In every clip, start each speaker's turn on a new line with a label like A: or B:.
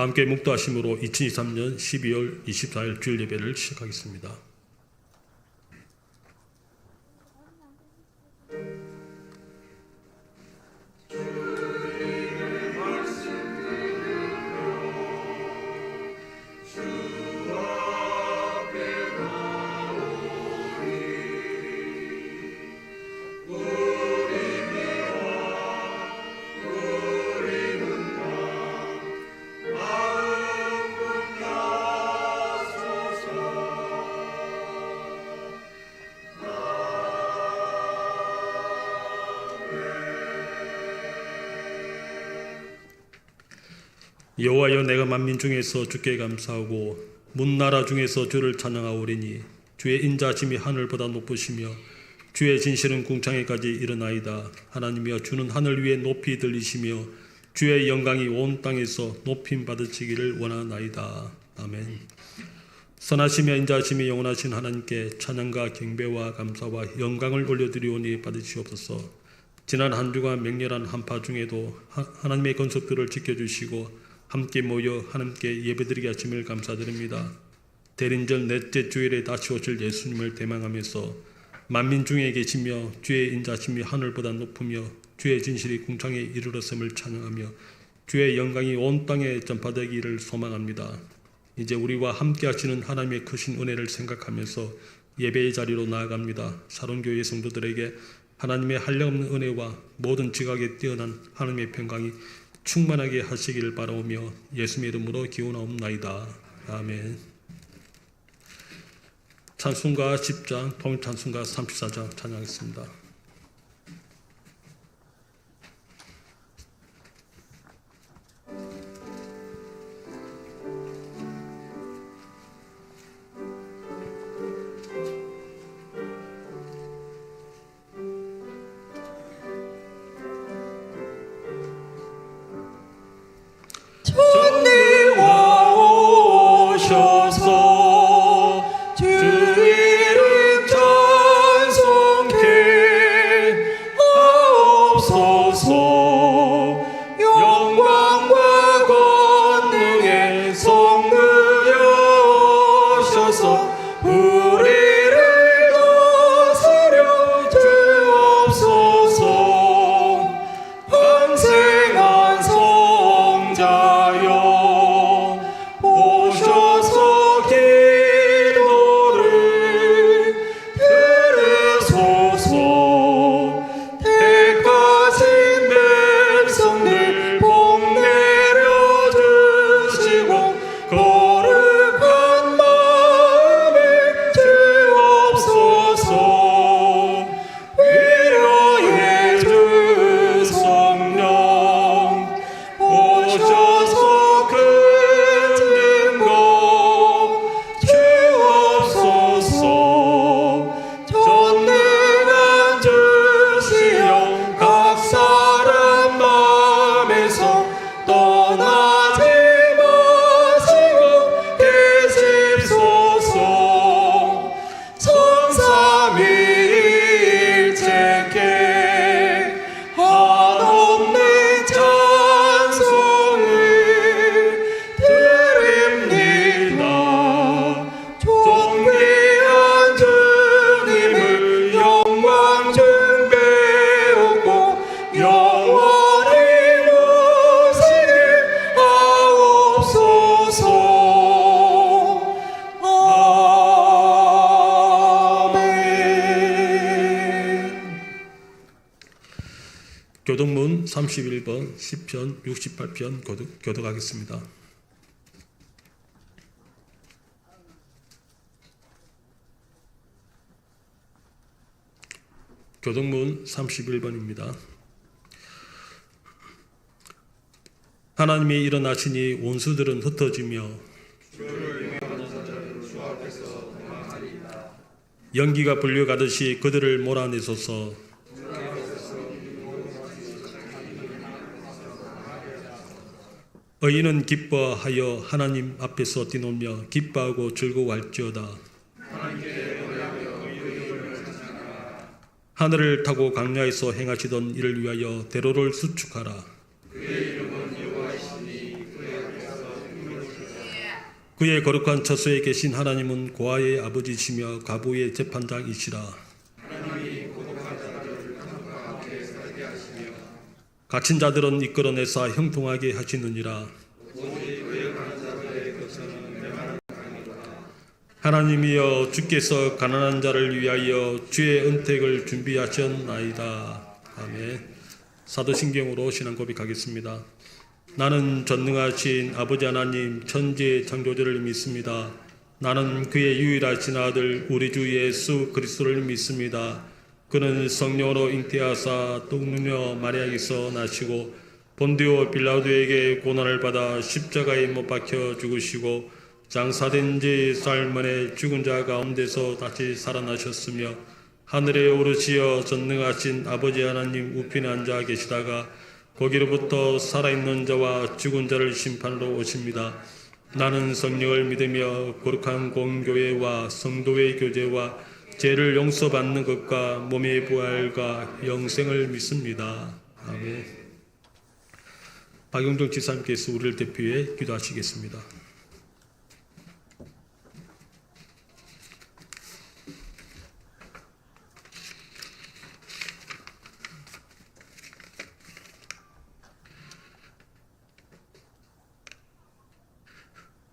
A: 다 함께 묵도하심으로 2023년 12월 24일 주일 예배를 시작하겠습니다. 여호와여, 내가 만민 중에서 주께 감사하고 문나라 중에서 주를 찬양하오리니 주의 인자하심이 하늘보다 높으시며 주의 진실은 궁창에까지 이르나이다. 하나님이여, 주는 하늘 위에 높이 들리시며 주의 영광이 온 땅에서 높임 받으시기를 원하나이다. 아멘. 선하시며 인자하심이 영원하신 하나님께 찬양과 경배와 감사와 영광을 올려드리오니 받으시옵소서. 지난 한 주간 맹렬한 한파 중에도 하나님의 건석들을 지켜주시고 함께 모여 하나님께 예배드리게 하심을 감사드립니다. 대린절 넷째 주일에 다시 오실 예수님을 대망하면서 만민 중에 계시며 주의 인자심이 하늘보다 높으며 주의 진실이 궁창에 이르렀음을 찬양하며 주의 영광이 온 땅에 전파되기를 소망합니다. 이제 우리와 함께 하시는 하나님의 크신 은혜를 생각하면서 예배의 자리로 나아갑니다. 사론교회 성도들에게 하나님의 한량없는 은혜와 모든 지각에 뛰어난 하나님의 평강이 충만하게 하시기를 바라오며 예수님의 이름으로 기원하옵나이다. 아멘. 찬송가 10장, 통일찬송가 34장 찬양하겠습니다. 교독문 31번, 시편 68편 교독하겠습니다. 교독문 31번입니다. 하나님이 일어나시니 원수들은 흩어지며 연기가 불려가듯이 그들을 몰아내소서. 의인은 기뻐하여 하나님 앞에서 뛰놀며 기뻐하고 즐거워할지어다. 하늘을 타고 강야에서 행하시던 이를 위하여 대로를 수축하라. 그의 이름은 여호와이시니 그의 앞에서 그의 거룩한 처소에 계신 하나님은 고아의 아버지시며 가부의 재판장이시라. 갇힌 자들은 이끌어내사 형통하게 하시느니라. 하나님이여, 주께서 가난한 자를 위하여 주의 은택을 준비하셨나이다. 아멘. 사도신경으로 신앙 고백하겠습니다. 나는 전능하신 아버지 하나님 천지의 창조주를 믿습니다. 나는 그의 유일하신 아들 우리 주 예수 그리스도를 믿습니다. 그는 성령으로 잉태하사 동녀 마리아에게서 나시고 본디오 빌라도에게 고난을 받아 십자가에 못 박혀 죽으시고 장사된 지 사흘 만에 죽은 자 가운데서 다시 살아나셨으며 하늘에 오르시어 전능하신 아버지 하나님 우편에 앉아 계시다가 거기로부터 살아있는 자와 죽은 자를 심판으로 오십니다. 나는 성령을 믿으며 거룩한 공교회와 성도의 교제와 죄를 용서받는 것과 몸의 부활과 영생을 믿습니다. 아멘. 박용정 지사님께서 우리를 대표해 기도하시겠습니다.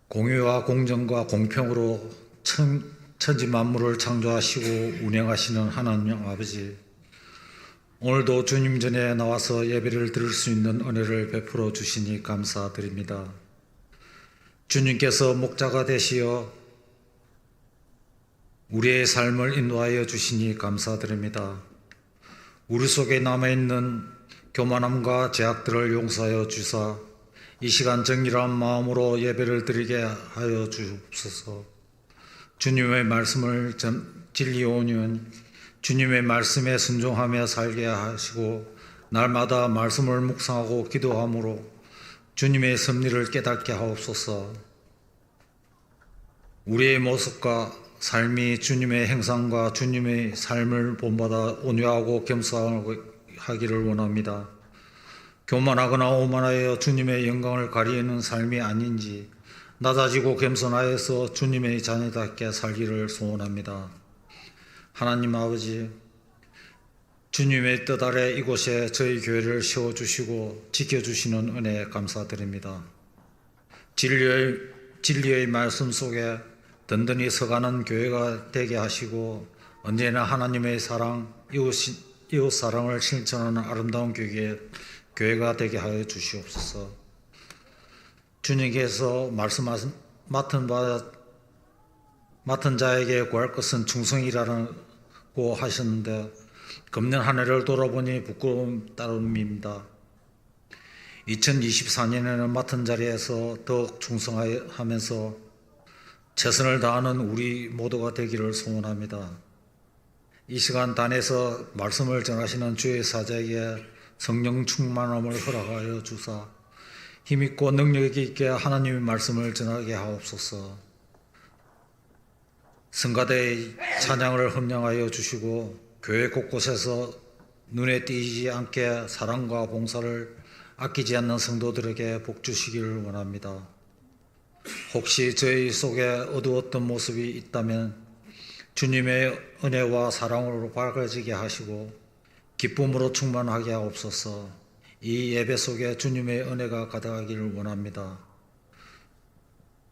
B: 공의와 공정과 공평으로 천지 만물을 창조하시고 운영하시는 하나님 아버지, 오늘도 주님 전에 나와서 예배를 드릴 수 있는 은혜를 베풀어 주시니 감사드립니다. 주님께서 목자가 되시어 우리의 삶을 인도하여 주시니 감사드립니다. 우리 속에 남아있는 교만함과 죄악들을 용서하여 주사 이 시간 정결한 마음으로 예배를 드리게 하여 주옵소서. 주님의 말씀을 진리오는 주님의 말씀에 순종하며 살게 하시고 날마다 말씀을 묵상하고 기도함으로 주님의 섭리를 깨닫게 하옵소서. 우리의 모습과 삶이 주님의 행상과 주님의 삶을 본받아 온유하고 겸손하기를 원합니다. 교만하거나 오만하여 주님의 영광을 가리는 삶이 아닌지 낮아지고 겸손하여서 주님의 자녀답게 살기를 소원합니다. 하나님 아버지, 주님의 뜻 아래 이곳에 저희 교회를 세워주시고 지켜주시는 은혜 감사드립니다. 진리의 말씀 속에 든든히 서가는 교회가 되게 하시고 언제나 하나님의 사랑, 이웃 사랑을 실천하는 아름다운 교회가 되게 하여 주시옵소서. 주님께서 맡은 자에게 구할 것은 충성이라고 하셨는데 금년 한 해를 돌아보니 부끄러움 따름입니다. 2024년에는 맡은 자리에서 더욱 충성하면서 최선을 다하는 우리 모두가 되기를 소원합니다. 이 시간 단에서 말씀을 전하시는 주의 사자에게 성령 충만함을 허락하여 주사 힘있고 능력 있게 하나님의 말씀을 전하게 하옵소서. 성가대의 찬양을 흠량하여 주시고 교회 곳곳에서 눈에 띄지 않게 사랑과 봉사를 아끼지 않는 성도들에게 복 주시기를 원합니다. 혹시 저희 속에 어두웠던 모습이 있다면 주님의 은혜와 사랑으로 밝아지게 하시고 기쁨으로 충만하게 하옵소서. 이 예배 속에 주님의 은혜가 가득하기를 원합니다.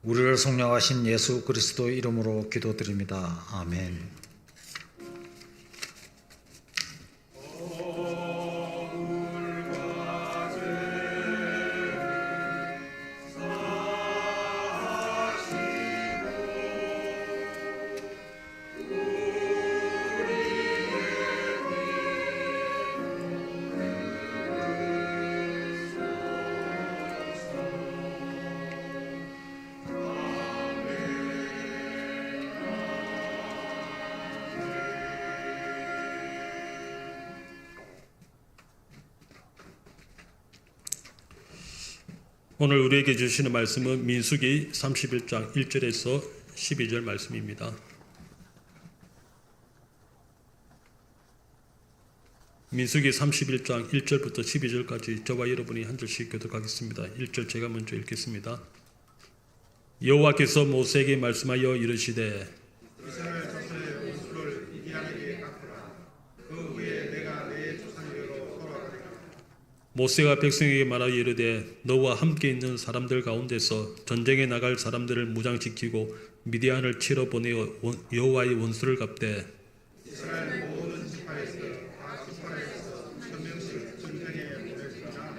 B: 우리를 속량하신 예수 그리스도 이름으로 기도드립니다. 아멘.
A: 오늘 우리에게 주시는 말씀은 민수기 31장 1절에서 12절 말씀입니다. 민수기 31장 1절부터 12절까지 저와 여러분이 한 절씩 교독하겠습니다. 1절 제가 먼저 읽겠습니다. 여호와께서 모세에게 말씀하여 이르시되
C: 이스라엘 자손의 원수를 미디안에게 갚으라. 그 후에 내가 내 조상에게로 돌아가리라.
A: 모세가 백성에게 말하여 이르되 너와 함께 있는 사람들 가운데서 전쟁에 나갈 사람들을 무장시키고 미디안을 치러 보내어 여호와의 원수를 갚되
C: 이스라엘 모든 지파에서 각 지파에서 1000명씩 전쟁에 보내주라.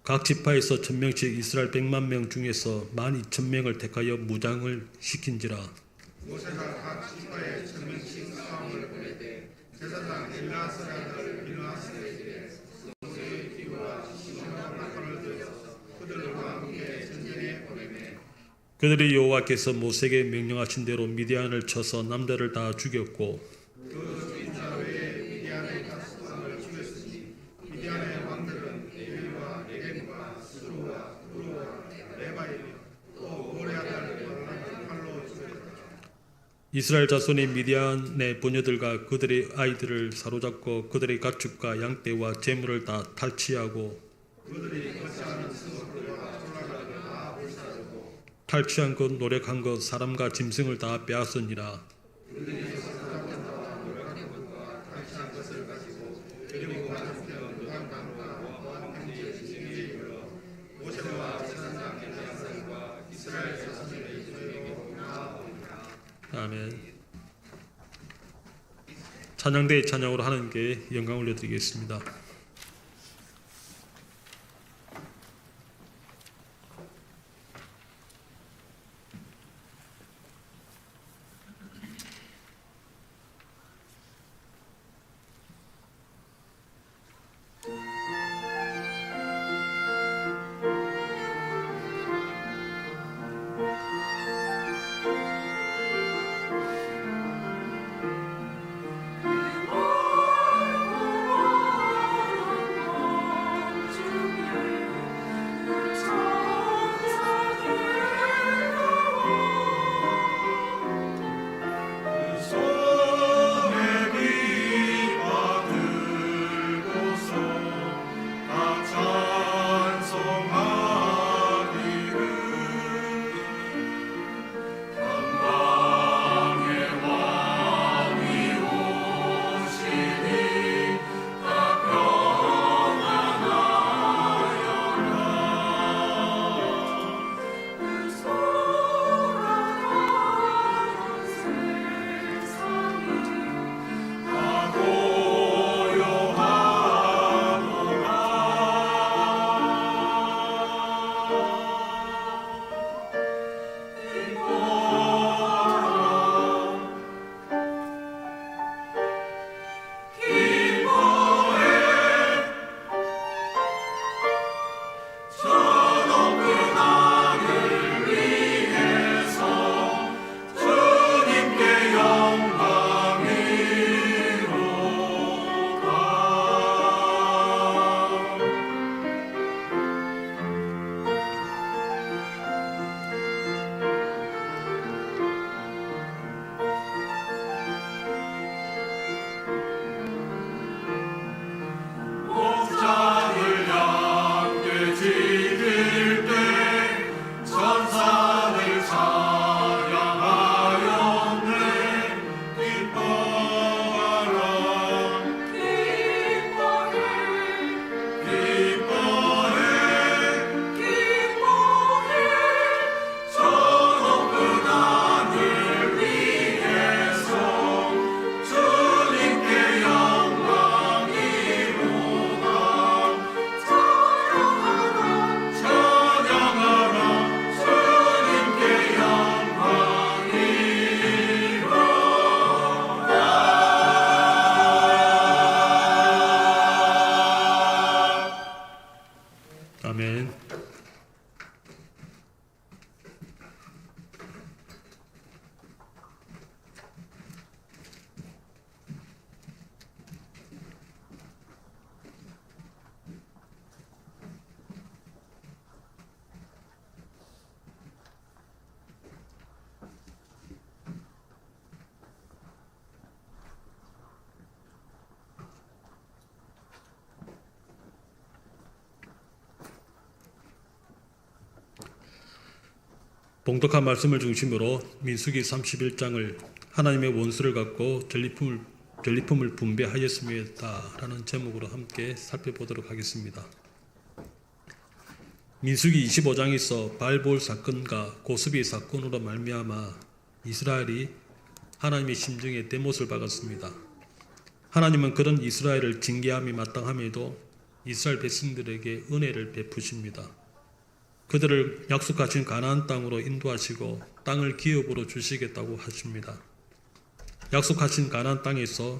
A: 각 지파에서 1000명씩 이스라엘 100만 명 중에서 12,000명을 택하여 무장을 시킨지라.
C: 모세가 각 지파에 1000명씩 사람을 보내되 제사장 엘리아사의 아들 비느하스에게 모세의 기구와 시몬과 나팔을 들여서 그들과 함께 전쟁에 보내매
A: 그들이 여호와께서 모세에게 명령하신 대로 미디안을 쳐서 남자를 다 죽였고
C: 그 주인자 외에 미디안의 가스방을 죽였으니 미디안의 왕들은 에위와 에겐과 스루와 후루와 레바이며 또 고레아 아들 발람을 칼로 죽였다.
A: 이스라엘 자손이 미디안의 부녀들과 그들의 아이들을 사로잡고 그들의 가축과 양떼와 재물을 다 탈취하고
C: 그들이 거치하는 성읍들과 촌락을 다 불사르고
A: 탈취한 것 노력한 것 사람과 짐승을 다 빼앗으니라.
C: 탈취한 것을 가지고 그리고 맞은편 요단강과 모압 평지에 진행에 이르러 모세와 제사장 엘리야사와 이스라엘 자손의 이스라엘에게로 나아오니라.
A: 아멘. 찬양대의 찬양으로 하나님께 영광 올려드리겠습니다. 봉독한 말씀을 중심으로 민수기 31장을 하나님의 원수를 갖고 전리품을 분배하였습니다라는 제목으로 함께 살펴보도록 하겠습니다. 민수기 25장에서 발볼 사건과 고스비 사건으로 말미암아 이스라엘이 하나님의 심정에 대못을 박았습니다. 하나님은 그런 이스라엘을 징계함이 마땅함에도 이스라엘 백성들에게 은혜를 베푸십니다. 그들을 약속하신 가나안 땅으로 인도하시고 땅을 기업으로 주시겠다고 하십니다. 약속하신 가나안 땅에서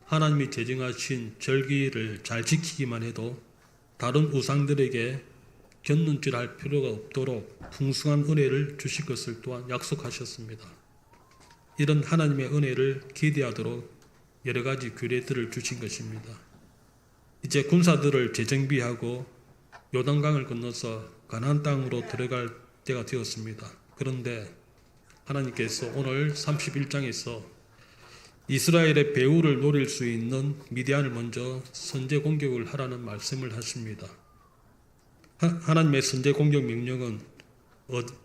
A: 하나님이 제정하신 절기를 잘 지키기만 해도 다른 우상들에게 견눈질할 필요가 없도록 풍성한 은혜를 주실 것을 또한 약속하셨습니다. 이런 하나님의 은혜를 기대하도록 여러 가지 규례들을 주신 것입니다. 이제 군사들을 재정비하고 요단강을 건너서 가나안 땅으로 들어갈 때가 되었습니다. 그런데 하나님께서 오늘 31장에서 이스라엘의 배후를 노릴 수 있는 미디안을 먼저 선제 공격을 하라는 말씀을 하십니다. 하나님의 선제 공격 명령은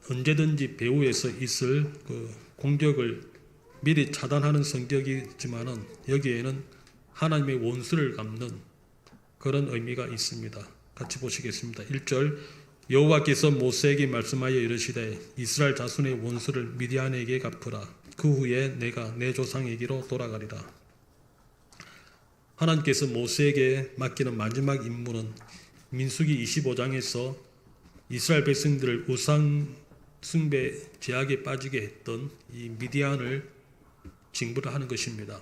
A: 언제든지 배후에서 있을 그 공격을 미리 차단하는 성격이지만은 여기에는 하나님의 원수를 갚는 그런 의미가 있습니다. 같이 보시겠습니다. 1절 여호와께서 모세에게 말씀하여 이르시되 이스라엘 자손의 원수를 미디안에게 갚으라. 그 후에 내가 내 조상에게로 돌아가리라. 하나님께서 모세에게 맡기는 마지막 임무는 민수기 25장에서 이스라엘 백성들을 우상 숭배 제약에 빠지게 했던 이 미디안을 징벌을 하는 것입니다.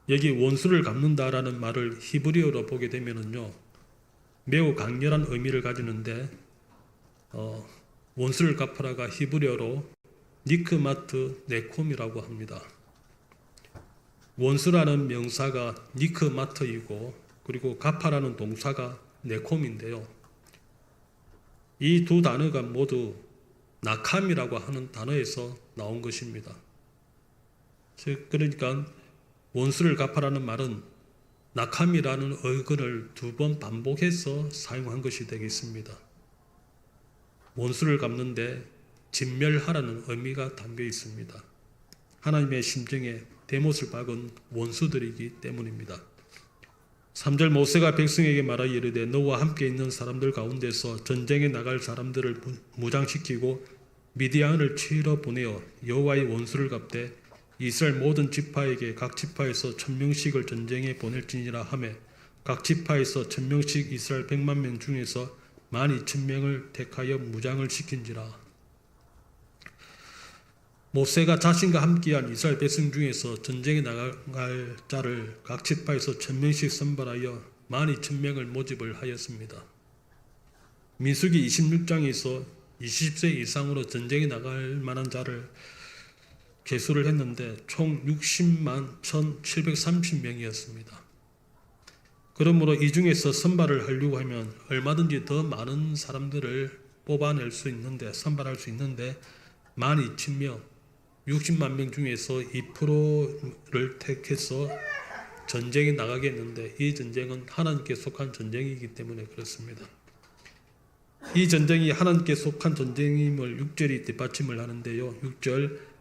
A: 여기 원수를 갚는다라는 말을 히브리어로 보게 되면은요 매우 강렬한 의미를 가지는데 원수를 갚으라가 히브리어로 니크마트 네콤이라고 합니다. 원수라는 명사가 니크마트이고 그리고 갚아라는 동사가 네콤인데요. 이 두 단어가 모두 나캄이라고 하는 단어에서 나온 것입니다. 그러니까 원수를 갚아라는 말은 나캄이라는 어근을 두 번 반복해서 사용한 것이 되겠습니다. 원수를 갚는데 진멸하라는 의미가 담겨 있습니다. 하나님의 심정에 대못을 박은 원수들이기 때문입니다. 3절 모세가 백성에게 말하여 이르되 너와 함께 있는 사람들 가운데서 전쟁에 나갈 사람들을 무장시키고 미디안을 치러 보내어 여호와의 원수를 갚되 이스라엘 모든 지파에게 각 지파에서 1000명씩을 전쟁에 보낼지니라 하며 각 지파에서 1000명씩 이스라엘 100만 명 중에서 12,000명을 택하여 무장을 시킨지라. 모세가 자신과 함께한 이스라엘 백성 중에서 전쟁에 나갈 자를 각 지파에서 1000명씩 선발하여 12,000명을 모집을 하였습니다. 민수기 26장에서 20세 이상으로 전쟁에 나갈 만한 자를 계수를 했는데 총 60만 1,730명이었습니다. 그러므로 이 중에서 선발을 하려고 하면 얼마든지 더 많은 사람들을 뽑아낼 수 있는데 선발할 수 있는데 12,000명 60만 명 중에서 2%를 택해서 전쟁에 나가겠는데 이 전쟁은 하나님께 속한 전쟁이기 때문에 그렇습니다. 이 전쟁이 하나님께 속한 전쟁임을 6절이 뒷받침을 하는데요. 6절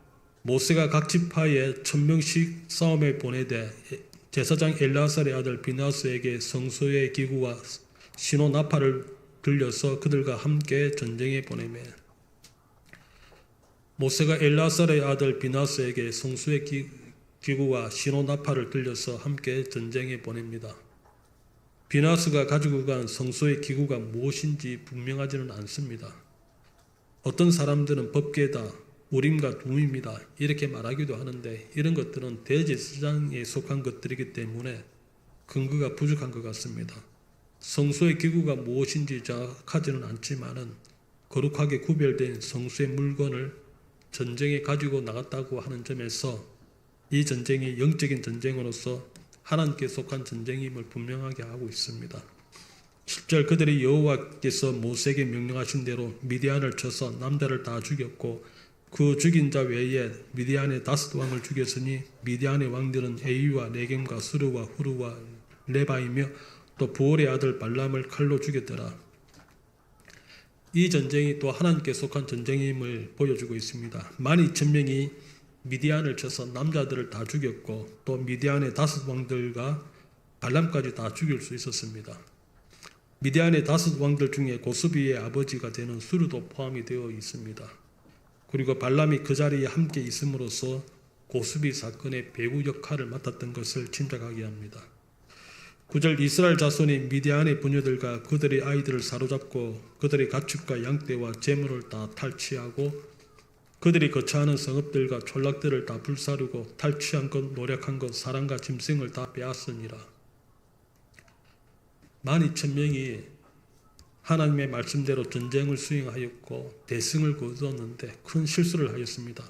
A: 모세가 각 지파에 1000명씩 싸움에 보내되 제사장 엘르아살의 아들 비나스에게 성소의 기구와 신호 나팔을 들려서 그들과 함께 전쟁에 보내매 모세가 엘르아살의 아들 비나스에게 성소의 기구와 신호 나팔을 들려서 함께 전쟁에 보냅니다. 비나스가 가지고 간 성소의 기구가 무엇인지 분명하지는 않습니다. 어떤 사람들은 법궤다, 우림과 둠입니다. 이렇게 말하기도 하는데 이런 것들은 대제사장에 속한 것들이기 때문에 근거가 부족한 것 같습니다. 성소의 기구가 무엇인지 정확하지는 않지만은 거룩하게 구별된 성소의 물건을 전쟁에 가지고 나갔다고 하는 점에서 이 전쟁이 영적인 전쟁으로서 하나님께 속한 전쟁임을 분명하게 하고 있습니다. 7절 그들이 여호와께서 모세에게 명령하신 대로 미디안을 쳐서 남자를 다 죽였고 그 죽인 자 외에 미디안의 5 왕을 죽였으니 미디안의 왕들은 에이와 네겜과 스루와 후루와 레바이며 또 부올의 아들 발람을 칼로 죽였더라. 이 전쟁이 또 하나님께 속한 전쟁임을 보여주고 있습니다. 12,000명이 미디안을 쳐서 남자들을 다 죽였고 또 미디안의 5왕들과 발람까지 다 죽일 수 있었습니다. 미디안의 5왕들 중에 고스비의 아버지가 되는 수르도 포함이 되어 있습니다. 그리고 발람이 그 자리에 함께 있음으로써 고스비 사건의 배후 역할을 맡았던 것을 짐작하게 합니다. 9절 이스라엘 자손이 미디안의 부녀들과 그들의 아이들을 사로잡고 그들의 가축과 양떼와 재물을 다 탈취하고 그들이 거처하는 성읍들과 촌락들을 다 불사르고 탈취한 것, 노력한 것, 사람과 짐승을 다 빼앗으니라. 12,000명이 하나님의 말씀대로 전쟁을 수행하였고 대승을 거두었는데 큰 실수를 하였습니다.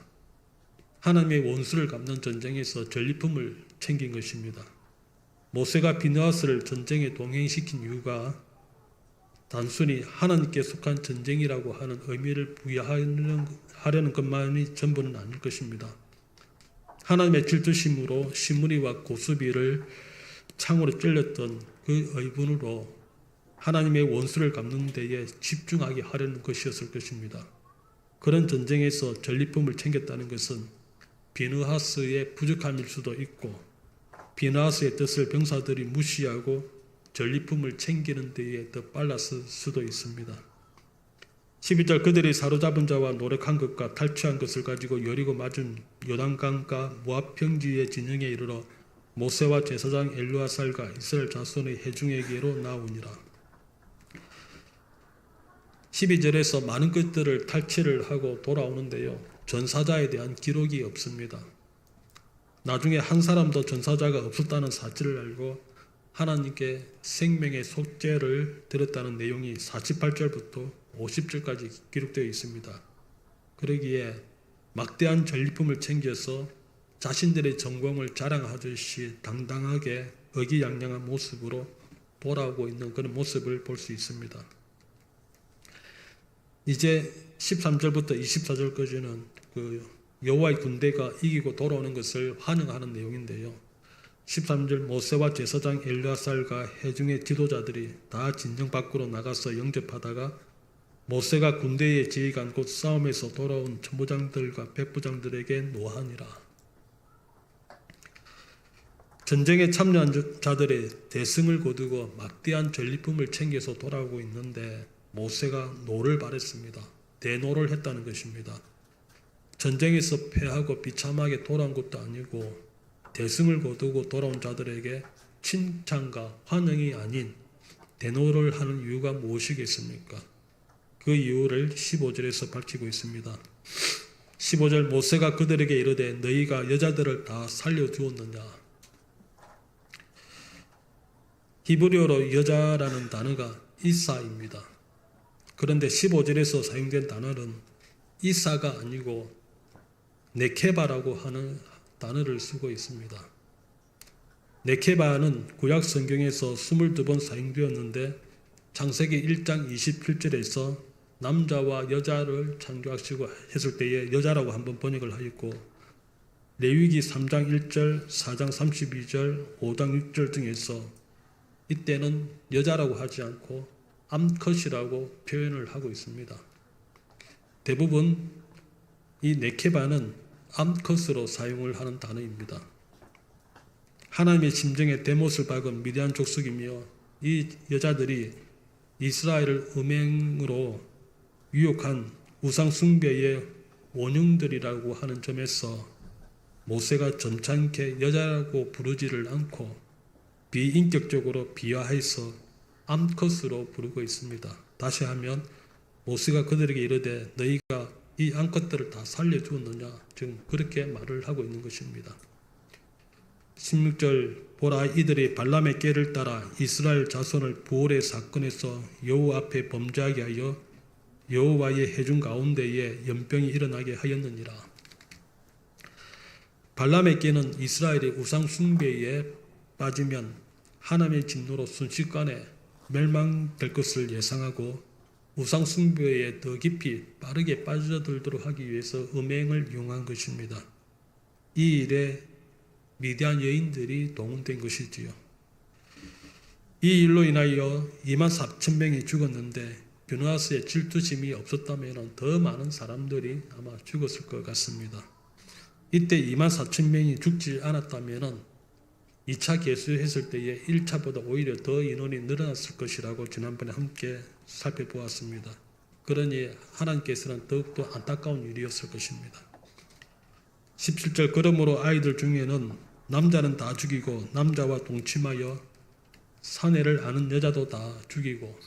A: 하나님의 원수를 갚는 전쟁에서 전리품을 챙긴 것입니다. 모세가 비느하스를 전쟁에 동행시킨 이유가 단순히 하나님께 속한 전쟁이라고 하는 의미를 부여하려는 것만이 전부는 아닐 것입니다. 하나님의 질투심으로 시므리와 고스비를 창으로 찔렸던 그 의분으로 하나님의 원수를 갚는 데에 집중하게 하려는 것이었을 것입니다. 그런 전쟁에서 전리품을 챙겼다는 것은 비느하스의 부족함일 수도 있고 비느하스의 뜻을 병사들이 무시하고 전리품을 챙기는 데에 더 빨랐을 수도 있습니다. 12절 그들이 사로잡은 자와 노력한 것과 탈취한 것을 가지고 여리고 맞은 요단강가 모압 평지의 진영에 이르러 모세와 제사장 엘르아살과 이스라엘 자손의 회중에게로 나오니라. 12절에서 많은 것들을 탈취를 하고 돌아오는데요. 전사자에 대한 기록이 없습니다. 나중에 한 사람도 전사자가 없었다는 사실을 알고 하나님께 생명의 속죄를 드렸다는 내용이 48절부터 50절까지 기록되어 있습니다. 그러기에 막대한 전리품을 챙겨서 자신들의 전공을 자랑하듯이 당당하게 의기양양한 모습으로 돌아오고 있는 그런 모습을 볼 수 있습니다. 이제 13절부터 24절까지는 그 여호와의 군대가 이기고 돌아오는 것을 환영하는 내용인데요. 13절 모세와 제사장 엘르아살과 회중의 지도자들이 다 진영 밖으로 나가서 영접하다가 모세가 군대에 지휘관 곧 싸움에서 돌아온 천부장들과 백부장들에게 노하니라. 전쟁에 참여한 자들의 대승을 거두고 막대한 전리품을 챙겨서 돌아오고 있는데 모세가 노를 바랬습니다. 대노를 했다는 것입니다. 전쟁에서 패하고 비참하게 돌아온 것도 아니고 대승을 거두고 돌아온 자들에게 칭찬과 환영이 아닌 대노를 하는 이유가 무엇이겠습니까? 그 이유를 15절에서 밝히고 있습니다. 15절 모세가 그들에게 이르되 너희가 여자들을 다 살려두었느냐. 히브리어로 여자라는 단어가 이사입니다. 그런데 15절에서 사용된 단어는 이사가 아니고 네케바라고 하는 단어를 쓰고 있습니다. 네케바는 구약 성경에서 22번 사용되었는데 창세기 1장 27절에서 남자와 여자를 창조하시고 했을 때에 여자라고 한번 번역을 하였고 레위기 3장 1절, 4장 32절, 5장 6절 등에서 이때는 여자라고 하지 않고 암컷이라고 표현을 하고 있습니다. 대부분 이 네케바는 암컷으로 사용을 하는 단어입니다. 하나님의 심정에 대못을 박은 미디안 족속이며 이 여자들이 이스라엘을 음행으로 유혹한 우상 숭배의 원흉들이라고 하는 점에서 모세가 점잖게 여자라고 부르지를 않고 비인격적으로 비하해서 암컷으로 부르고 있습니다. 다시 하면 모세가 그들에게 이르되 너희가 이 암컷들을 다 살려주었느냐, 지금 그렇게 말을 하고 있는 것입니다. 16절 보라 이들이 발람의 꾀를 따라 이스라엘 자손을 부올의 사건에서 여호와 앞에 범죄하게 하여 여호와의 회중 가운데에 연병이 일어나게 하였느니라. 발람의 꾀는 이스라엘의 우상 숭배에 빠지면 하나님의 진노로 순식간에 멸망될 것을 예상하고 우상 숭배에 더 깊이 빠르게 빠져들도록 하기 위해서 음행을 이용한 것입니다. 이 일에 미디안 여인들이 동원된 것이지요. 이 일로 인하여 24,000명이 죽었는데 비누아스의 질투심이 없었다면 더 많은 사람들이 아마 죽었을 것 같습니다. 이때 24,000명이 죽지 않았다면 2차 개수했을 때에 1차보다 오히려 더 인원이 늘어났을 것이라고 지난번에 함께 살펴보았습니다. 그러니 하나님께서는 더욱더 안타까운 일이었을 것입니다. 17절 그러므로 아이들 중에는 남자는 다 죽이고 남자와 동침하여 사내를 아는 여자도 다 죽이고,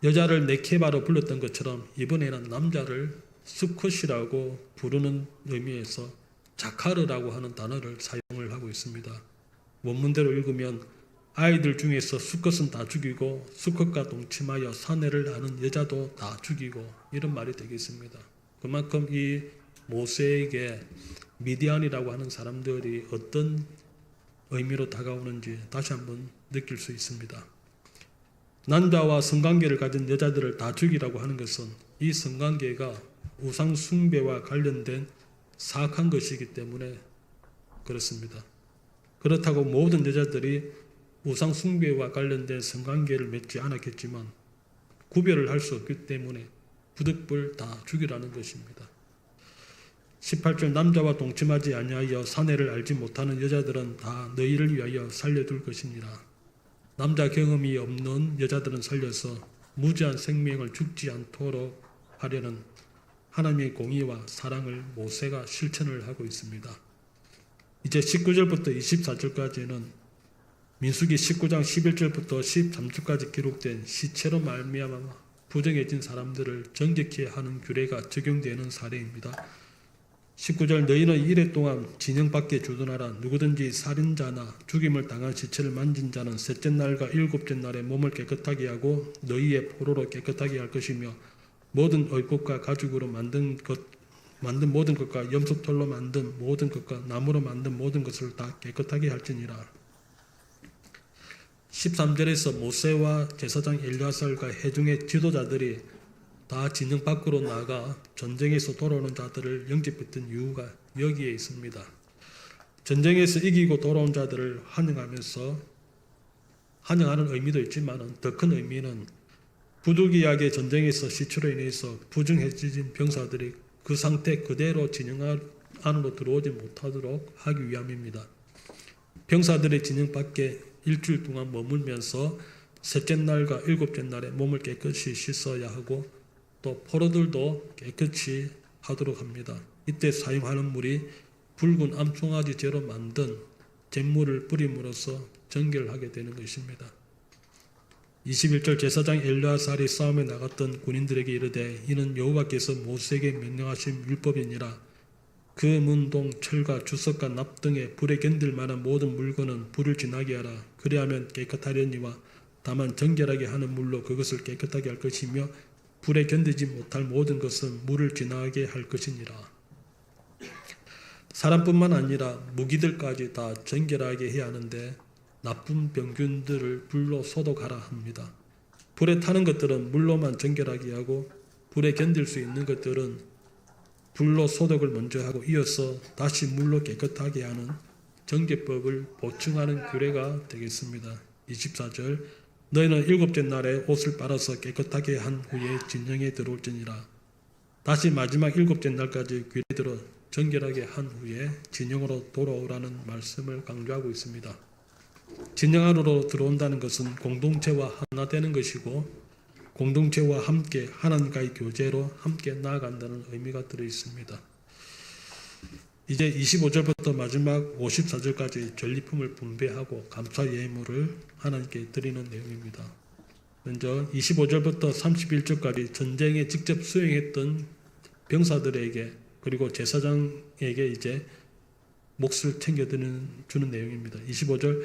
A: 여자를 네케바로 불렀던 것처럼 이번에는 남자를 수컷이라고 부르는 의미에서 자카르라고 하는 단어를 사용을 하고 있습니다. 원문대로 읽으면 아이들 중에서 수컷은 다 죽이고 수컷과 동침하여 사내를 아는 여자도 다 죽이고, 이런 말이 되겠습니다. 그만큼 이 모세에게 미디안이라고 하는 사람들이 어떤 의미로 다가오는지 다시 한번 느낄 수 있습니다. 남자와 성관계를 가진 여자들을 다 죽이라고 하는 것은 이 성관계가 우상 숭배와 관련된 사악한 것이기 때문에 그렇습니다. 그렇다고 모든 여자들이 우상 숭배와 관련된 성관계를 맺지 않았겠지만 구별을 할 수 없기 때문에 부득불 다 죽이라는 것입니다. 18절 남자와 동침하지 아니하여 사내를 알지 못하는 여자들은 다 너희를 위하여 살려둘 것이니라. 남자 경험이 없는 여자들은 살려서 무지한 생명을 죽지 않도록 하려는 하나님의 공의와 사랑을 모세가 실천을 하고 있습니다. 이제 19절부터 24절까지는 민수기 19장 11절부터 13절까지 기록된 시체로 말미암아 부정해진 사람들을 정직케 하는 규례가 적용되는 사례입니다. 19절 너희는 이래 동안 진영밖에 주둔하라. 누구든지 살인자나 죽임을 당한 시체를 만진 자는 셋째 날과 일곱째 날에 몸을 깨끗하게 하고 너희의 포로로 깨끗하게 할 것이며 모든 의복과 가죽으로 만든 모든 것과 염소털로 만든 모든 것과 나무로 만든 모든 것을 다 깨끗하게 할지니라. 13절에서 모세와 제사장 엘리아살과 회중의 지도자들이 다 진영 밖으로 나가 전쟁에서 돌아오는 자들을 영접했던 이유가 여기에 있습니다. 전쟁에서 이기고 돌아온 자들을 환영하면서 환영하는 의미도 있지만 더 큰 의미는 부득이하게 전쟁에서 시초로 인해서 부정해진 병사들이 그 상태 그대로 진영 안으로 들어오지 못하도록 하기 위함입니다. 병사들의 진영 밖에 일주일 동안 머물면서 셋째 날과 일곱째 날에 몸을 깨끗이 씻어야 하고 또 포로들도 깨끗이 하도록 합니다. 이때 사용하는 물이 붉은 암송아지째로 만든 잿물을 뿌림으로써 정결하게 되는 것입니다. 21절 제사장 엘르아살이 싸움에 나갔던 군인들에게 이르되 이는 여호와께서 모세에게 명령하신 율법이니라. 그 문동, 철과 주석과 납 등의 불에 견딜 만한 모든 물건은 불을 지나게 하라. 그리하면 깨끗하려니와 다만 정결하게 하는 물로 그것을 깨끗하게 할 것이며 불에 견디지 못할 모든 것은 물을 지나게 할 것이니라. 사람뿐만 아니라 무기들까지 다 정결하게 해야 하는데 나쁜 병균들을 불로 소독하라 합니다. 불에 타는 것들은 물로만 정결하게 하고 불에 견딜 수 있는 것들은 불로 소독을 먼저 하고 이어서 다시 물로 깨끗하게 하는 정제법을 보충하는 규례가 되겠습니다. 24절 너희는 일곱째 날에 옷을 빨아서 깨끗하게 한 후에 진영에 들어올지니라. 다시 마지막 일곱째 날까지 규례대로 정결하게 한 후에 진영으로 돌아오라는 말씀을 강조하고 있습니다. 진영 안으로 들어온다는 것은 공동체와 하나 되는 것이고 공동체와 함께 하나님과의 교제로 함께 나아간다는 의미가 들어있습니다. 이제 25절부터 마지막 54절까지 전리품을 분배하고 감사 예물을 하나님께 드리는 내용입니다. 먼저 25절부터 31절까지 전쟁에 직접 수행했던 병사들에게 그리고 제사장에게 이제 몫을 챙겨주는 내용입니다. 25절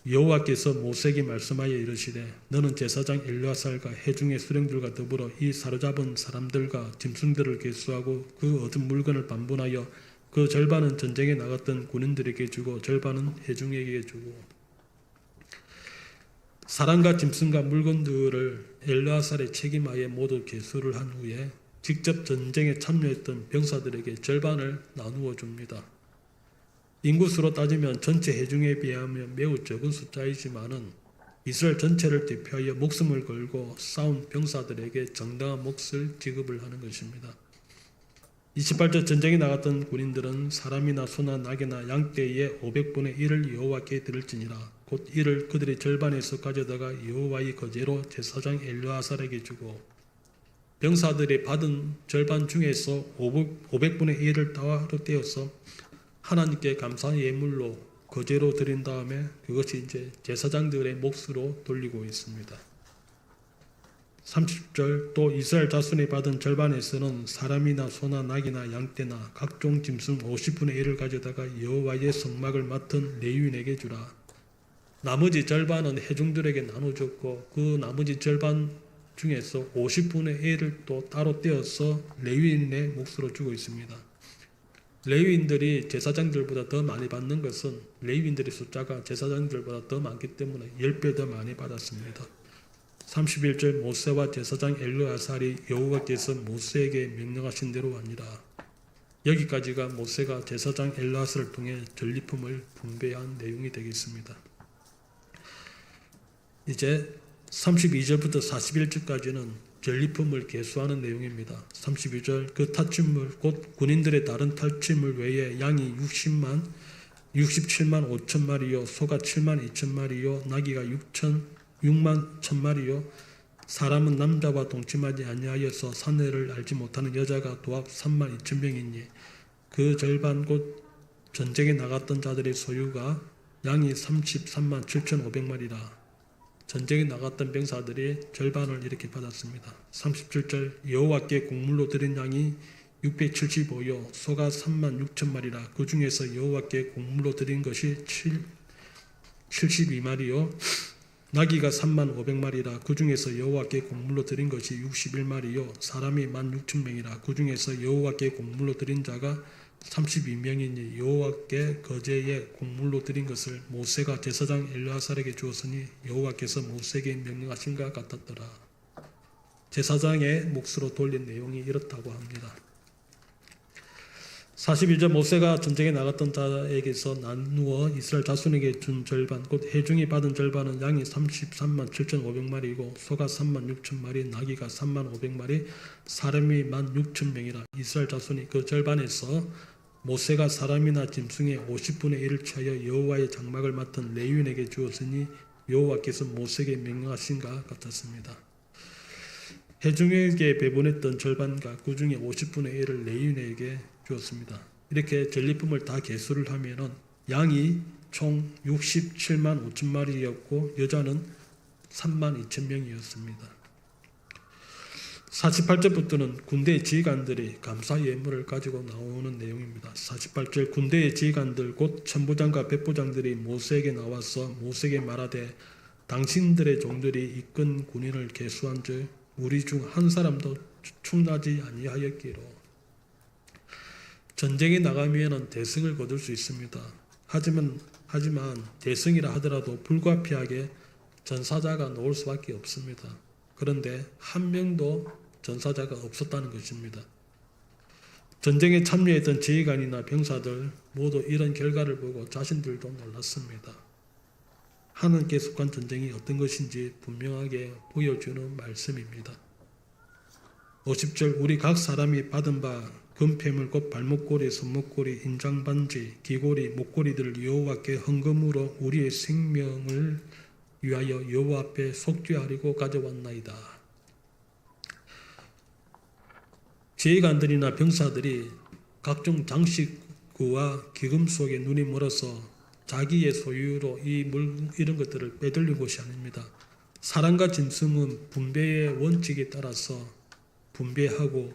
A: 여호와께서 모세에게 말씀하여 이르시되 너는 제사장 엘르아살과 회중의 수령들과 더불어 이 사로잡은 사람들과 짐승들을 계수하고 그 얻은 물건을 반분하여 그 절반은 전쟁에 나갔던 군인들에게 주고 절반은 회중에게 주고 사람과 짐승과 물건들을 엘르아살의 책임하에 모두 계수를 한 후에 직접 전쟁에 참여했던 병사들에게 절반을 나누어 줍니다. 인구수로 따지면 전체 회중에 비하면 매우 적은 숫자이지만은 이스라엘 전체를 대표하여 목숨을 걸고 싸운 병사들에게 정당한 몫을 지급을 하는 것입니다. 28절 전쟁에 나갔던 군인들은 사람이나 소나 낙이나 양떼의 500분의 1을 여호와께 드릴지니라. 곧 이를 그들의 절반에서 가져다가 여호와의 거제로 제사장 엘르아살에게 주고 병사들이 받은 절반 중에서 500분의 1을 따로 떼어서 하나님께 감사 예물로 거제로 드린 다음에 그것이 이제 제사장들의 몫으로 돌리고 있습니다. 30절 또 이스라엘 자손이 받은 절반에서는 사람이나 소나 낙이나 양떼나 각종 짐승 50분의 1을 가져다가 여호와의 성막을 맡은 레위인에게 주라. 나머지 절반은 회중들에게 나눠줬고 그 나머지 절반 중에서 50분의 1을 또 따로 떼어서 레위인의 몫으로 주고 있습니다. 레위인들이 제사장들보다 더 많이 받는 것은 레위인들의 숫자가 제사장들보다 더 많기 때문에 10배 더 많이 받았습니다. 31절 모세와 제사장 엘르아살이 여호와께서 모세에게 명령하신 대로 하니라. 여기까지가 모세가 제사장 엘르아살을 통해 전리품을 분배한 내용이 되겠습니다. 이제 32절부터 41절까지는 전리품을 계수하는 내용입니다. 32절 그 탈취물 곧 군인들의 다른 탈취물 외에 양이 67만 5천 마리요 소가 7만 2천 마리요 나귀가 6만 1천 마리요 사람은 남자와 동침하지 아니하여서 사내를 알지 못하는 여자가 도합 3만 2천 명이니 그 절반 곧 전쟁에 나갔던 자들의 소유가 양이 33만 7,500마리라. 전쟁에 나갔던 병사들이 절반을 이렇게 받았습니다. 37절 여호와께 곡물로 드린 양이 675요 소가 3만 6천 마리라. 그 중에서 여호와께 곡물로 드린 것이 72마리요 나귀가 3만 500마리라. 그 중에서 여호와께 곡물로 드린 것이 61마리요 사람이 16,000명이라. 그 중에서 여호와께 곡물로 드린 자가 32명이니 여호와께 거제에 곡물로 드린 것을 모세가 제사장 엘르아살에게 주었으니 여호와께서 모세에게 명령하신 것 같았더라. 제사장의 몫으로 돌린 내용이 이렇다고 합니다. 41절 모세가 전쟁에 나갔던 자에게서 나누어 이스라엘 자손에게 준 절반 곧 회중이 받은 절반은 양이 33만 7,500마리이고 소가 3만 6천 마리 나귀가 3만 500마리 사람이 1만 6천 명이라. 이스라엘 자손이 그 절반에서 모세가 사람이나 짐승의 50분의 1을 취하여 여호와의 장막을 맡은 레위인에게 주었으니 여호와께서 모세에게 명령하신 것 같았습니다. 회중에게 배분했던 절반과 그 중에 50분의 1을 레위인에게 주었습니다. 이렇게 전리품을 다 계수를 하면은 양이 총 67만 5천 마리였고 여자는 3만 2천 명이었습니다. 48절부터는 군대의 지휘관들이 감사 예물을 가지고 나오는 내용입니다. 48절 군대의 지휘관들 곧 천부장과 백부장들이 모세에게 나와서 모세에게 말하되 당신들의 종들이 이끈 군인을 계수한즉 우리 중 한 사람도 충나지 아니하였기로. 전쟁에 나가면 대승을 거둘 수 있습니다. 하지만 대승이라 하더라도 불가피하게 전사자가 나올 수밖에 없습니다. 그런데 한 명도 전사자가 없었다는 것입니다. 전쟁에 참여했던 지휘관이나 병사들 모두 이런 결과를 보고 자신들도 놀랐습니다. 하나님께 속한 전쟁이 어떤 것인지 분명하게 보여주는 말씀입니다. 50절 우리 각 사람이 받은 바 금폐물 곧 발목고리, 손목고리, 인장반지, 귀고리, 목고리들을 여호와께 헌금으로 우리의 생명을 위하여 여호와 앞에 속죄하려고 가져왔나이다. 지휘관들이나 병사들이 각종 장식구와 기금 속에 눈이 멀어서 자기의 소유로 이런 것들을 빼돌린 것이 아닙니다. 사람과 짐승은 분배의 원칙에 따라서 분배하고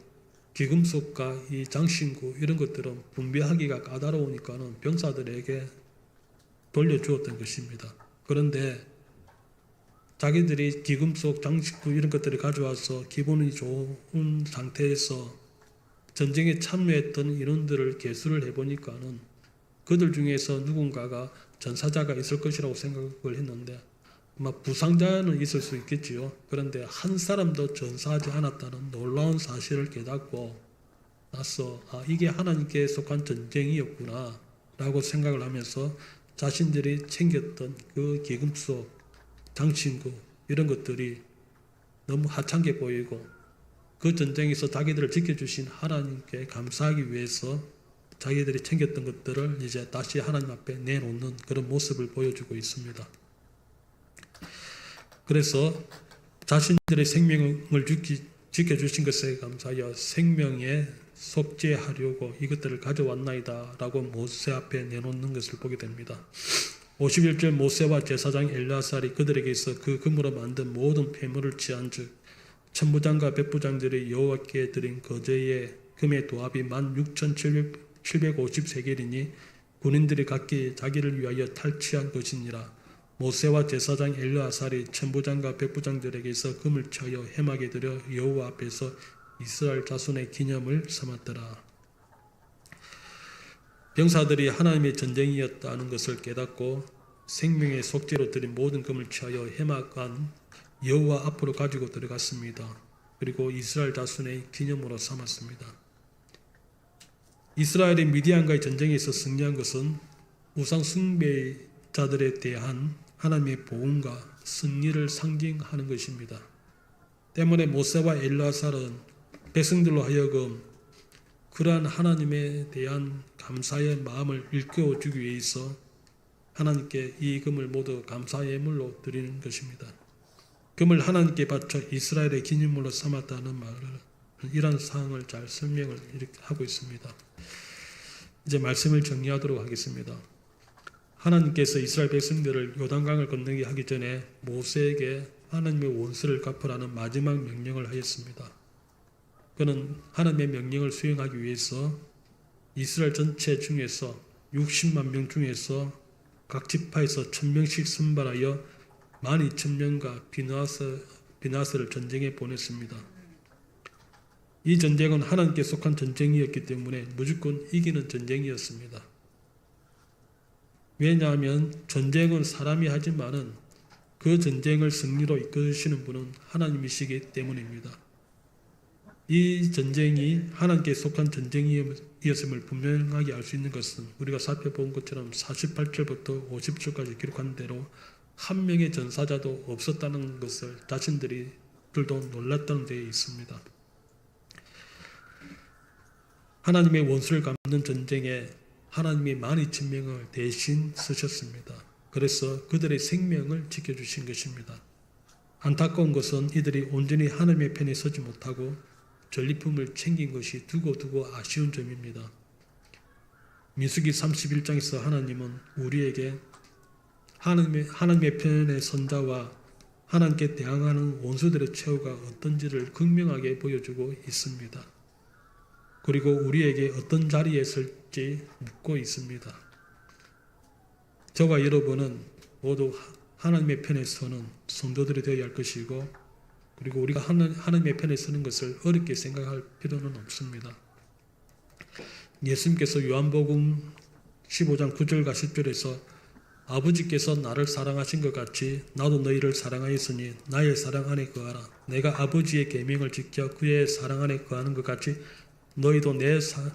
A: 기금속과 이 장신구 이런 것들은 분배하기가 까다로우니까는 병사들에게 돌려주었던 것입니다. 그런데 자기들이 기금속, 장식구 이런 것들을 가져와서 기분이 좋은 상태에서 전쟁에 참여했던 인원들을 계수를 해보니까는 그들 중에서 누군가가 전사자가 있을 것이라고 생각을 했는데 아마 부상자는 있을 수 있겠지요. 그런데 한 사람도 전사하지 않았다는 놀라운 사실을 깨닫고 나서 이게 하나님께 속한 전쟁이었구나 라고 생각을 하면서 자신들이 챙겼던 그 기금속, 장신구 이런 것들이 너무 하찮게 보이고 그 전쟁에서 자기들을 지켜주신 하나님께 감사하기 위해서 자기들이 챙겼던 것들을 이제 다시 하나님 앞에 내놓는 그런 모습을 보여주고 있습니다. 그래서 자신들의 생명을 지켜주신 것에 감사하여 생명에 속죄하려고 이것들을 가져왔나이다 라고 모세 앞에 내놓는 것을 보게 됩니다. 51절 모세와 제사장 엘르아살이 그들에게서 그 금으로 만든 모든 폐물을 취한즉 천부장과 백부장들이 여호와께 드린 거제의 금의 도합이 16,750세겔이니 군인들이 각기 자기를 위하여 탈취한 것이니라. 모세와 제사장 엘르아살이 천부장과 백부장들에게서 금을 취하여 해막에 들여 여호와 앞에서 이스라엘 자손의 기념을 삼았더라. 병사들이 하나님의 전쟁이었다는 것을 깨닫고 생명의 속죄로 드린 모든 금을 취하여 해막 안 여호와 앞으로 가지고 들어갔습니다. 그리고 이스라엘 자손의 기념으로 삼았습니다. 이스라엘이 미디안과의 전쟁에서 승리한 것은 우상 숭배자들에 대한 하나님의 보응과 승리를 상징하는 것입니다. 때문에 모세와 엘르아살은 백성들로 하여금 그러한 하나님에 대한 감사의 마음을 일깨워주기 위해서 하나님께 이 금을 모두 감사 예물로 드리는 것입니다. 금을 하나님께 바쳐 이스라엘의 기념물로 삼았다는 말을 이러한 사항을 잘 설명을 이렇게 하고 있습니다. 이제 말씀을 정리하도록 하겠습니다. 하나님께서 이스라엘 백성들을 요단강을 건너게 하기 전에 모세에게 하나님의 원수를 갚으라는 마지막 명령을 하였습니다. 그는 하나님의 명령을 수행하기 위해서 이스라엘 전체 중에서 60만 명 중에서 각 지파에서 1000명씩 선발하여 12,000명과 비나스를 전쟁에 보냈습니다. 이 전쟁은 하나님께 속한 전쟁이었기 때문에 무조건 이기는 전쟁이었습니다. 왜냐하면 전쟁은 사람이 하지만은 그 전쟁을 승리로 이끄시는 분은 하나님이시기 때문입니다. 이 전쟁이 하나님께 속한 전쟁이었음을 분명하게 알 수 있는 것은 우리가 살펴본 것처럼 48절부터 50절까지 기록한 대로 한 명의 전사자도 없었다는 것을 자신들도 놀랐다는 데에 있습니다. 하나님의 원수를 갚는 전쟁에 하나님이 12,000명을 대신 쓰셨습니다. 그래서 그들의 생명을 지켜주신 것입니다. 안타까운 것은 이들이 온전히 하나님의 편에 서지 못하고 전리품을 챙긴 것이 두고두고 아쉬운 점입니다. 민수기 31장에서 하나님은 우리에게 하나님의 편의 선자와 하나님께 대항하는 원수들의 최후가 어떤지를 극명하게 보여주고 있습니다. 그리고 우리에게 어떤 자리에 설지 묻고 있습니다. 저와 여러분은 모두 하나님의 편에 서는 성도들이 되어야 할 것이고, 그리고 우리가 하나님의 편에 서는 것을 어렵게 생각할 필요는 없습니다. 예수님께서 요한복음 15장 9절과 10절에서 아버지께서 나를 사랑하신 것 같이 나도 너희를 사랑하였으니 나의 사랑 안에 거하라. 내가 아버지의 계명을 지켜 그의 사랑 안에 거하는 것 같이 너희도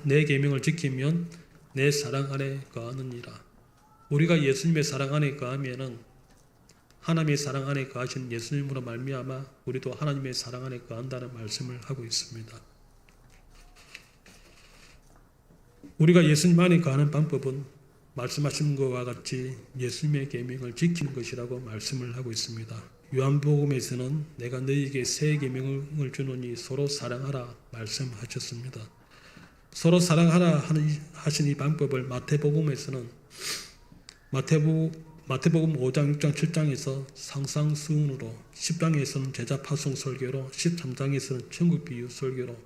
A: 내 계명을 지키면 내 사랑 안에 거하느니라. 우리가 예수님의 사랑 안에 거하면은 하나님의 사랑 안에 거하신 예수님으로 말미암아 우리도 하나님의 사랑 안에 거한다는 말씀을 하고 있습니다. 우리가 예수님 안에 거하는 방법은 말씀하신 것과 같이 예수님의 계명을 지키는 것이라고 말씀을 하고 있습니다. 요한복음에서는 내가 너희에게 새 계명을 주노니 서로 사랑하라 말씀하셨습니다. 서로 사랑하라 하신 이 방법을 마태복음에서는 마태복음 5장, 6장, 7장에서 상상수훈으로, 10장에서는 제자 파송 설교로, 13장에서는 천국 비유 설교로,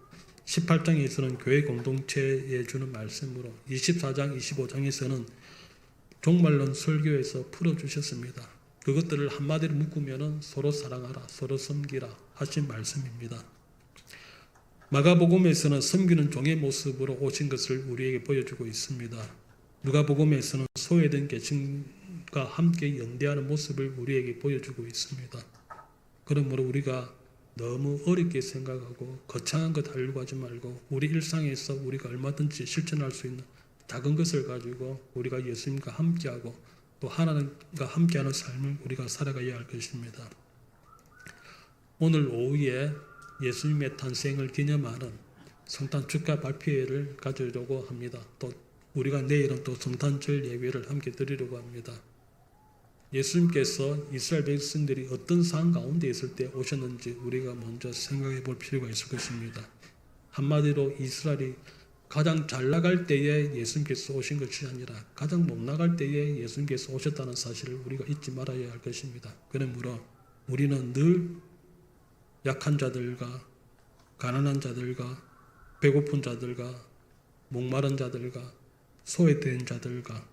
A: 18장에서는 교회 공동체에 주는 말씀으로, 24장, 25장에서는 종말론 설교에서 풀어주셨습니다. 그것들을 한마디로 묶으면 서로 사랑하라, 서로 섬기라 하신 말씀입니다. 마가복음에서는 섬기는 종의 모습으로 오신 것을 우리에게 보여주고 있습니다. 누가복음에서는 소외된 계층과 함께 연대하는 모습을 우리에게 보여주고 있습니다. 그러므로 우리가 너무 어렵게 생각하고 거창한 것 하려고 하지 말고 우리 일상에서 우리가 얼마든지 실천할 수 있는 작은 것을 가지고 우리가 예수님과 함께하고 또 하나님과 함께하는 삶을 우리가 살아가야 할 것입니다. 오늘 오후에 예수님의 탄생을 기념하는 성탄 축하 발표회를 가지려고 합니다. 또 우리가 내일은 또 성탄절 예배를 함께 드리려고 합니다. 예수님께서 이스라엘 백성들이 어떤 상황 가운데 있을 때 오셨는지 우리가 먼저 생각해 볼 필요가 있을 것입니다. 한마디로 이스라엘이 가장 잘 나갈 때에 예수님께서 오신 것이 아니라 가장 못 나갈 때에 예수님께서 오셨다는 사실을 우리가 잊지 말아야 할 것입니다. 그러므로 우리는 늘 약한 자들과 가난한 자들과 배고픈 자들과 목마른 자들과 소외된 자들과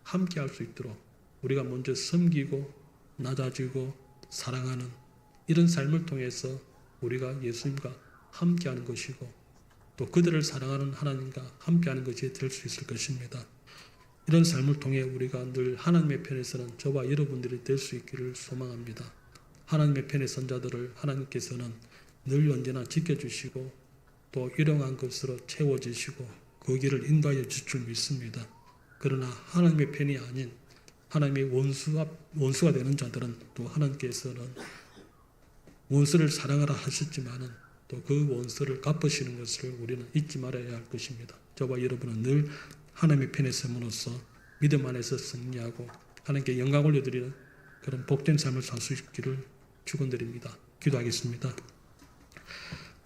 A: 함께 할 수 있도록 우리가 먼저 섬기고 낮아지고 사랑하는 이런 삶을 통해서 우리가 예수님과 함께하는 것이고 또 그들을 사랑하는 하나님과 함께하는 것이 될 수 있을 것입니다. 이런 삶을 통해 우리가 늘 하나님의 편에 서는 저와 여러분들이 될 수 있기를 소망합니다. 하나님의 편에 선 자들을 하나님께서는 늘 언제나 지켜주시고 또 일용한 것으로 채워주시고 그 길을 인도하여 주실 줄 믿습니다. 그러나 하나님의 편이 아닌 하나님의 원수가 되는 자들은 또 하나님께서는 원수를 사랑하라 하셨지만은 또 그 원수를 갚으시는 것을 우리는 잊지 말아야 할 것입니다. 저와 여러분은 늘 하나님의 편에 섬으로써 믿음 안에서 승리하고 하나님께 영광 올려드리는 그런 복된 삶을 살 수 있기를 축원드립니다. 기도하겠습니다.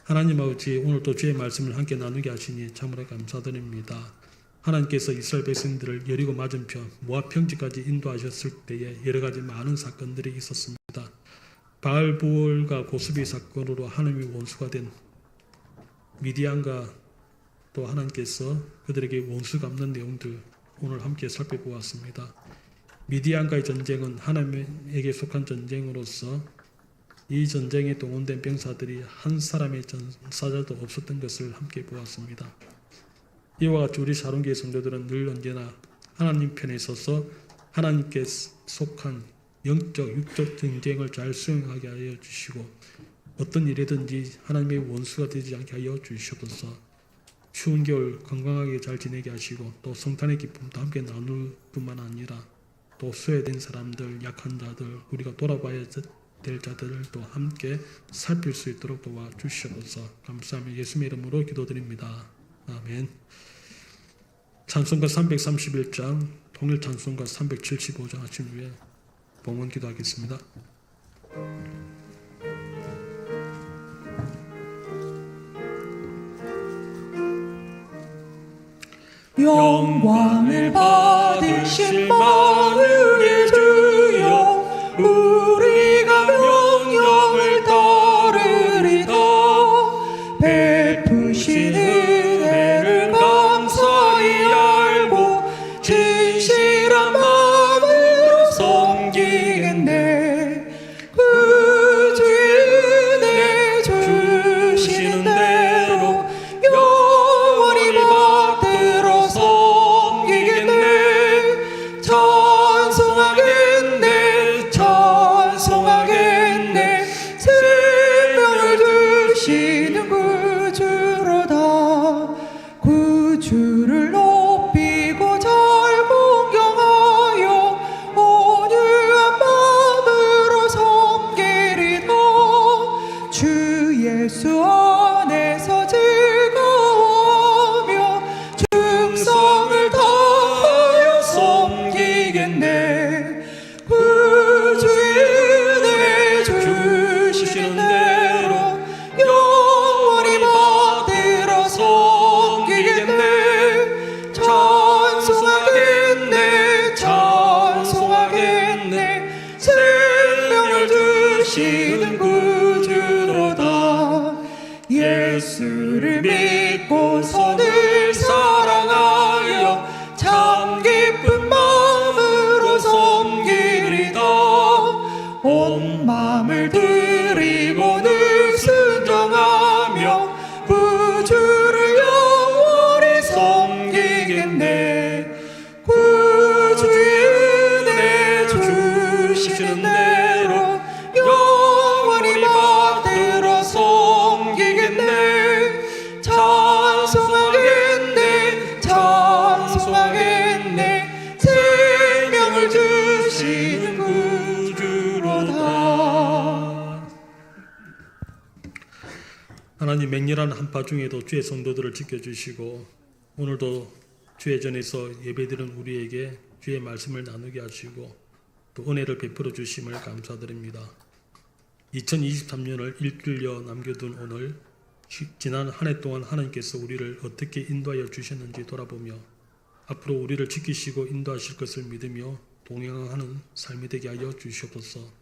A: 하나님 아버지, 오늘 또 주의 말씀을 함께 나누게 하시니 참으로 감사드립니다. 하나님께서 이스라엘 백성들을 여리고 맞은편 모압 평지까지 인도하셨을 때에 여러 가지 많은 사건들이 있었습니다. 바알부올과 고스비 사건으로 하나님의 원수가 된 미디안과 또 하나님께서 그들에게 원수 갚는 내용들 오늘 함께 살펴보았습니다. 미디안과의 전쟁은 하나님에게 속한 전쟁으로서 이 전쟁에 동원된 병사들이 한 사람의 전사자도 없었던 것을 함께 보았습니다. 이와 같이 우리 사롱교회 성도들은 늘 언제나 하나님 편에 서서 하나님께 속한 영적, 육적 전쟁을 잘 수행하게 하여 주시고 어떤 일이든지 하나님의 원수가 되지 않게 하여 주시옵소서. 추운 겨울 건강하게 잘 지내게 하시고 또 성탄의 기쁨도 함께 나눌 뿐만 아니라 또 소외된 사람들, 약한 자들, 우리가 돌아봐야 될 자들을 또 함께 살필 수 있도록 도와주시옵소서. 감사하며 예수님의 이름으로 기도드립니다. 아멘. 찬송가 331장, 통일 찬송가 375장 하신 후에 봉헌 기도하겠습니다.
D: 영광을 받으신 만유의 주여, 우리가 명령을 따르리다. 베푸신 은혜를 감사히 알고 진실한 마음으로 섬기겠네. 그 주의 은혜 주시는 대로 영원히 받들어 섬기겠네. 찬송하겠네, 찬송하겠네. 생명을 주시는 그 주로다. 그 주를 높이고 잘 공경하여 온유한 마음으로 섬기리다. 주 예수 안에서 즐거워하며 충성을 다하여 섬기겠네. 그 주의 은혜 주시는 대로 영원히 받들어 섬기겠네. 찬송하겠네, 찬송하겠네. 생명을 주시는 그 주로다. 예수를 믿고서 늘 사랑하여 참 기쁜 마음으로 섬기리다. 온 마음을 드리고 늘 순종하며 그 주를 영원히 섬기겠네. 그 주의 은혜 주시는 대로 영원히 받들어 섬기겠네. 찬송하겠네, 찬송하겠네. 생명을 주
A: 하나님 맹렬한 한파 중에도 주의 성도들을 지켜주시고 오늘도 주의 전에서 예배드리는 우리에게 주의 말씀을 나누게 하시고 또 은혜를 베풀어 주심을 감사드립니다. 2023년을 일주일여 남겨둔 오늘 지난 한 해 동안 하나님께서 우리를 어떻게 인도하여 주셨는지 돌아보며 앞으로 우리를 지키시고 인도하실 것을 믿으며 동행하는 삶이 되게 하여 주시옵소서.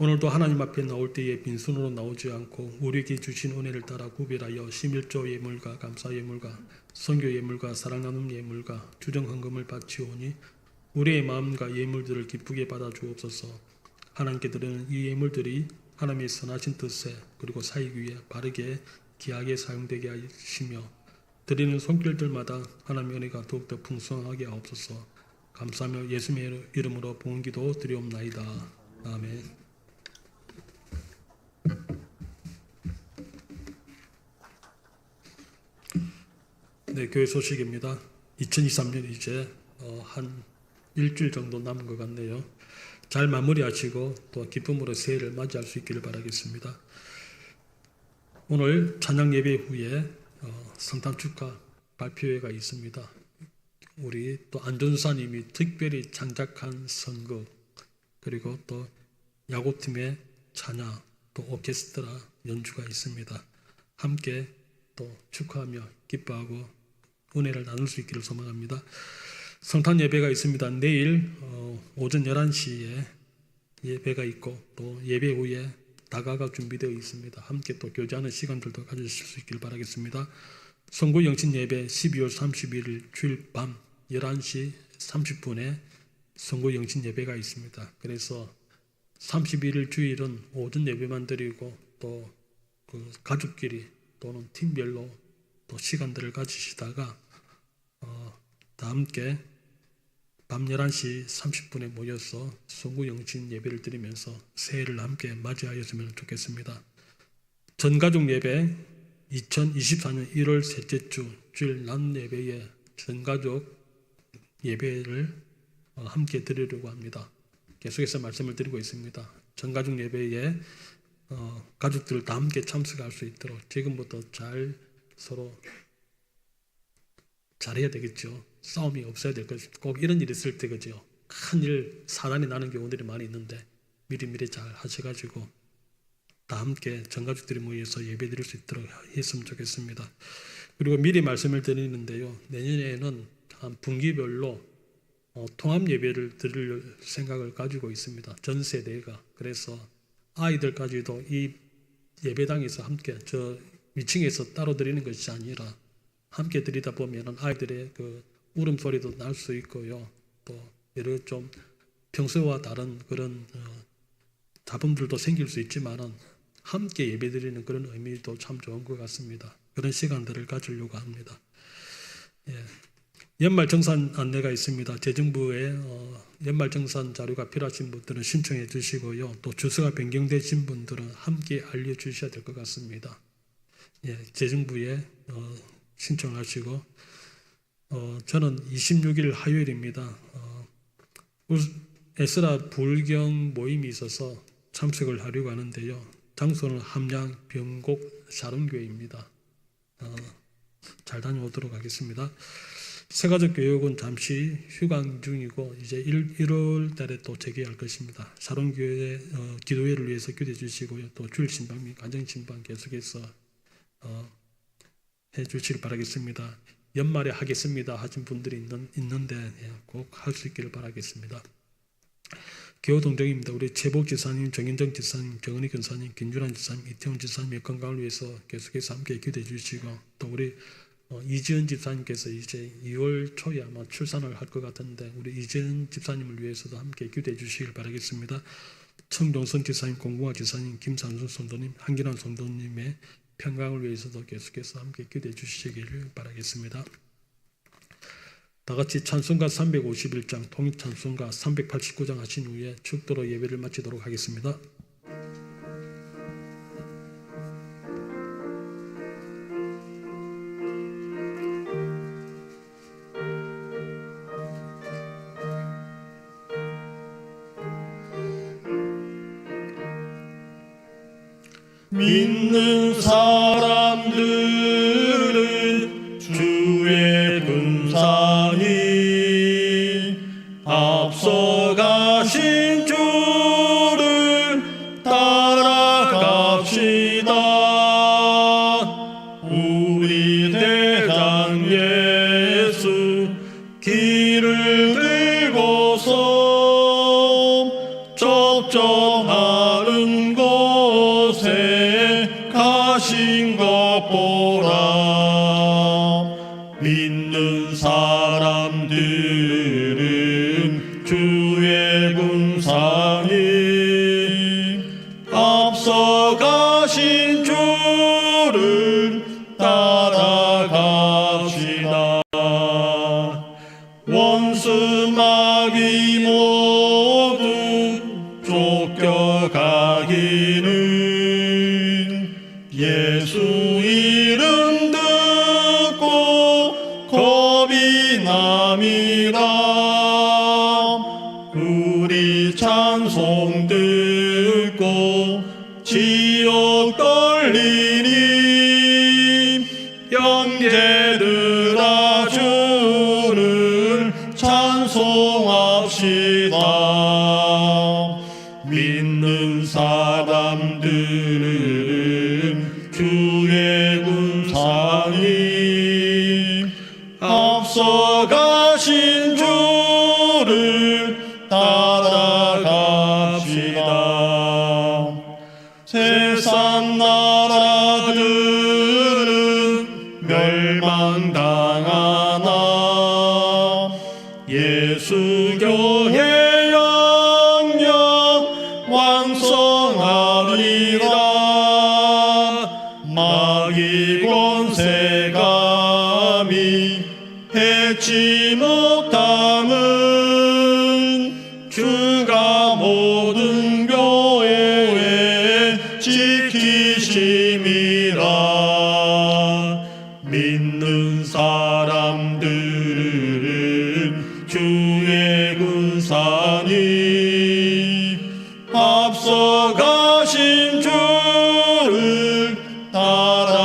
A: 오늘도 하나님 앞에 나올 때에 빈손으로 나오지 않고 우리에게 주신 은혜를 따라 구별하여 심일조 예물과 감사 예물과 선교 예물과 사랑 나눔 예물과 주정 헌금을 바치오니 우리의 마음과 예물들을 기쁘게 받아 주옵소서. 하나님께 드리는 이 예물들이 하나님의 선하신 뜻에 그리고 사역 위에 바르게 귀하게 사용되게 하시며 드리는 손길들마다 하나님의 은혜가 더욱더 풍성하게 하옵소서. 감사하며 예수님의 이름으로 봉기도 드리옵나이다. 아멘. 네, 교회 소식입니다. 2023년 이제 한 일주일 정도 남은 것 같네요. 잘 마무리하시고 또 기쁨으로 새해를 맞이할 수 있기를 바라겠습니다. 오늘 찬양 예배 후에 성탄 축하 발표회가 있습니다. 우리 또 안전사님이 특별히 창작한 선곡 그리고 또 야곱팀의 찬양 또 오케스트라 연주가 있습니다. 함께 또 축하하며 기뻐하고 은혜를 나눌 수 있기를 소망합니다. 성탄 예배가 있습니다. 내일 오전 11시에 예배가 있고 또 예배 후에 다가가 준비되어 있습니다. 함께 또 교제하는 시간들도 가지실 수 있기를 바라겠습니다. 선구 영신 예배 12월 31일 주일 밤 11시 30분에 선구 영신 예배가 있습니다. 그래서 31일 주일은 오전 예배만 드리고 또 그 가족끼리 또는 팀별로 또 시간들을 가지시다가 다 함께 밤 11시 30분에 모여서 선구 영신 예배를 드리면서 새해를 함께 맞이하였으면 좋겠습니다. 전가족 예배 2024년 1월 셋째 주 주일 낮 예배에 전가족 예배를 함께 드리려고 합니다. 계속해서 말씀을 드리고 있습니다. 전가족 예배에 가족들 다 함께 참석할 수 있도록 지금부터 잘 서로 잘해야 되겠죠. 싸움이 없어야 될 것이고 꼭 이런 일이 있을 때 그죠. 큰일 사단이 나는 경우들이 많이 있는데 미리미리 잘 하셔가지고 다 함께 전가족들이 모여서 예배 드릴 수 있도록 했으면 좋겠습니다. 그리고 미리 말씀을 드리는데요. 내년에는 한 분기별로 통합 예배를 드릴 생각을 가지고 있습니다. 전 세대가. 그래서 아이들까지도 이 예배당에서 함께 저 위층에서 따로 드리는 것이 아니라 함께 드리다 보면 아이들의 그 울음소리도 날 수 있고요. 또 여러 좀 평소와 다른 그런 잡음들도 생길 수 있지만은 함께 예배드리는 그런 의미도 참 좋은 것 같습니다. 그런 시간들을 가지려고 합니다. 예. 연말정산 안내가 있습니다. 재정부에 연말정산 자료가 필요하신 분들은 신청해 주시고요. 또 주소가 변경되신 분들은 함께 알려주셔야 될 것 같습니다. 예, 재정부에 신청하시고 저는 26일 화요일입니다. 에스라 불경 모임이 있어서 참석을 하려고 하는데요. 장소는 함양 병곡 샤론교회입니다. 잘 다녀오도록 하겠습니다. 새가족 교육은 잠시 휴강 중이고 이제 1월 달에 또 재개할 것입니다. 샤론교회 기도회를 위해서 기도해 주시고요. 또 주일 신방 및 가정 신방 계속해서 해 주시길 바라겠습니다. 연말에 하겠습니다 하신 분들이 있는데 꼭 할 수 있기를 바라겠습니다. 교우동정입니다. 우리 최복 지사님, 정인정 지사님, 정은희 근사님, 김준환 지사님, 이태원 지사님의 건강을 위해서 계속해서 함께 기도해 주시고 또 우리 이지은 집사님께서 이제 2월 초에 아마 출산을 할 것 같은데 우리 이지은 집사님을 위해서도 함께 기도해 주시길 바라겠습니다. 청종선 지사님, 공궁화 지사님, 김산순 성도님, 한기란 성도님의 평강을 위해서도 계속해서 함께 기도해 주시기를 바라겠습니다. 다 같이 찬송가 351장, 통일찬송가 389장 하신 후에 축도로 예배를 마치도록 하겠습니다.
E: 믿는 사람들은 주의 군상이 앞서가신 주를 따라갑시다. 우리 대장 예수 길을 들고서 적정하는 곳에 가신 것 보라. 믿는 사람들은 주의 군상이 앞서가신 주를 따라갑시다. 원수 마귀 모두 쫓겨가기는 예수 이름 듣고 겁이 남이라. 우리 찬송 듣고 지옥 걸리니 형제들아 주를 찬송합시다. 믿는 사람들은 주의 군상이 앞서가신 주를 따라갑시다. 세상 나라들은 멸망당하나 예수 교회 영영 왕성하리라. 마귀 권세 감히 해치 못함은 주가 모든 교회에 지키심이라. 믿는 사람들은 주의 군상이 앞서가신 주를 따라갑시다.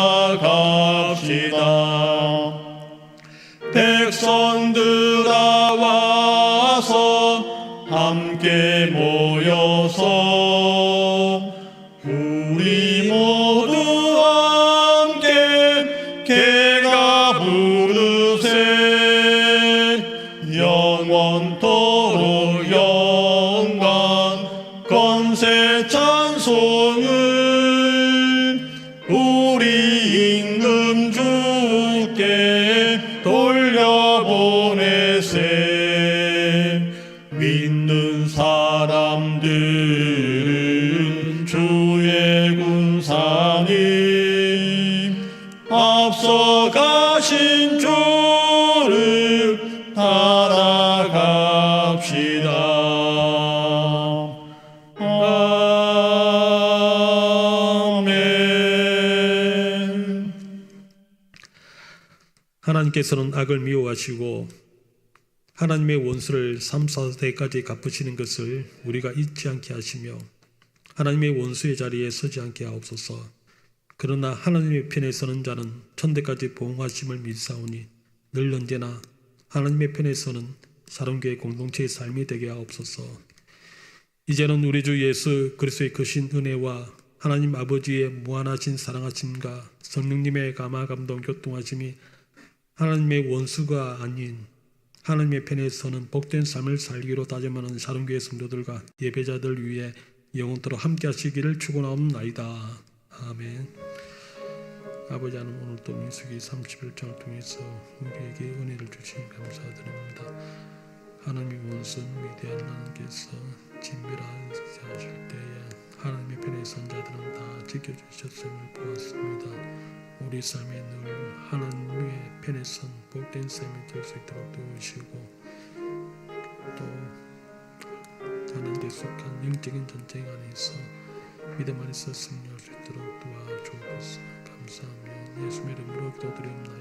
E: 백성들아 와서 함께 모여서 우리 모두 함께 개가 부르세. 영원토록 영광 권세 찬송을 우리 임금 주께 돌려보내세. 믿는 사람들은 주의 군상이 앞서가신 주를 따라갑시다. 아멘.
A: 하나님께서는 악을 미워하시고 하나님의 원수를 3, 4대까지 갚으시는 것을 우리가 잊지 않게 하시며 하나님의 원수의 자리에 서지 않게 하옵소서. 그러나 하나님의 편에 서는 자는 천대까지 보응하심을 믿사오니 늘 언제나 하나님의 편에 서는 사랑교회 공동체의 삶이 되게 하옵소서. 이제는 우리 주 예수 그리스도의 크신 은혜와 하나님 아버지의 무한하신 사랑하심과 성령님의 감화 감동 교통하심이 하나님의 원수가 아닌 하나님의 편에 서는 복된 삶을 살기로 다짐하는 사랑교회 성도들과 예배자들 위해 영원토록 함께 하시기를 축원하옵나이다. 아멘. 아버지 하나님, 오늘도 민수기 31장을 통해서 우리에게 은혜를 주시니 감사드립니다. 하나님의 원수 위대한 하나님께서 진멸하게 하실 때에 하나님의 편에 선 자들은 다 지켜주셨음을 보았습니다. 우리 삶에 늘 하나님의 편에 선 복된 삶이 될 수 있도록 도우시고 또 하나님께 속한 영적인 전쟁 안에서 믿음 안에서 승리할 수 있도록 도와주옵소서. 감사하며 예수의 이름으로 기도드립니다.